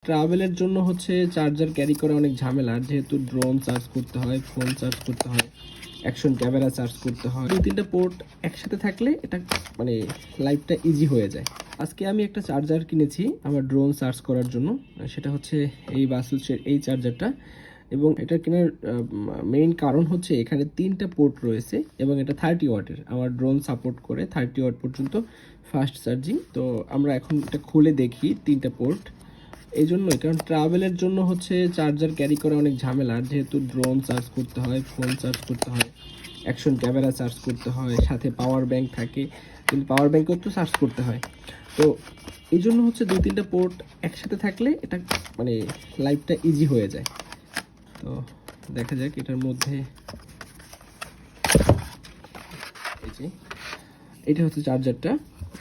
ট্রাভেলের জন্য হচ্ছে চার্জার ক্যারি করা অনেক ঝামেলার, যেহেতু ড্রোন চার্জ করতে হয়, ফোন চার্জ করতে হয়, অ্যাকশন ক্যামেরা চার্জ করতে হয়। 2-3টা পোর্ট একসাথে থাকলে এটা মানে লাইফটা ইজি হয়ে যায়। আজকে আমি একটা চার্জার কিনেছি আমার ড্রোন চার্জ করার জন্য, সেটা হচ্ছে এই বাসুসের এই চার্জারটা। এবং এটা কেনার মেইন কারণ হচ্ছে এখানে 3টা পোর্ট রয়েছে এবং এটা 30 ওয়াটের। আমার ড্রোন সাপোর্ট করে 30 ওয়াট পর্যন্ত ফাস্ট চার্জিং। তো আমরা এখন এটা খুলে দেখি 3টা পোর্ট। এই জন্যই, কারণ ট্রাভেলের জন্য হচ্ছে চার্জার ক্যারি করা অনেক ঝামেলার, যেহেতু ড্রোন চার্জ করতে হয়, ফোন চার্জ করতে হয়, অ্যাকশন ক্যামেরা চার্জ করতে হয়, সাথে পাওয়ার ব্যাংক থাকে, কিন্তু পাওয়ার ব্যাংকও তো চার্জ করতে হয়। তো এই জন্য হচ্ছে 2-3টা পোর্ট একসাথে থাকলে এটা মানে লাইফটা ইজি হয়ে যায়। তো দেখা যাক এটার মধ্যে, এই যে এটা হচ্ছে চার্জারটা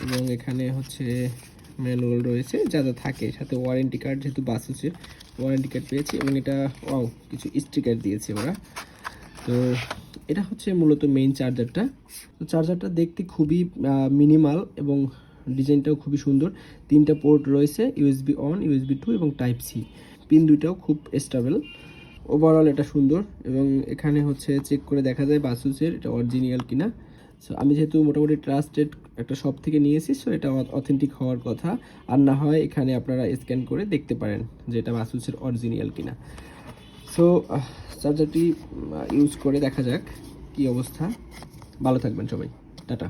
এবং এখানে হচ্ছে ম্যানুয়াল রয়েছে যা যা থাকে, সাথে ওয়ারেন্টি কার্ড, যেহেতু বাসুসের ওয়ারেন্টি কার্ড পেয়েছি এবং এটা কিছু স্টিকার দিয়েছে ওরা। তো এটা হচ্ছে মূলত মেইন চার্জারটা। তো চার্জারটা দেখতে খুবই মিনিমাল এবং ডিজাইনটাও খুবই সুন্দর। 3টা পোর্ট রয়েছে, ইউএসবি অন, ইউএসবি 2 এবং টাইপ সি। পিন দুইটাও খুব স্টেবল। ওভারঅল এটা সুন্দর এবং এখানে হচ্ছে চেক করে দেখা যায় বাসুসের এটা অরিজিনাল কিনা। সো আমি যেহেতু মোটামুটি ট্রাস্টেড একটা শপ থেকে নিয়েছি, সো এটা অথেন্টিক হওয়ার কথা। আর না হয় এখানে আপনারা স্ক্যান করে দেখতে পারেন যে এটা বাসুসের অরিজিনাল কিনা। সো চার্জারটি ইউজ করে দেখা যাক কি অবস্থা। ভালো থাকবেন সবাই, টাটা।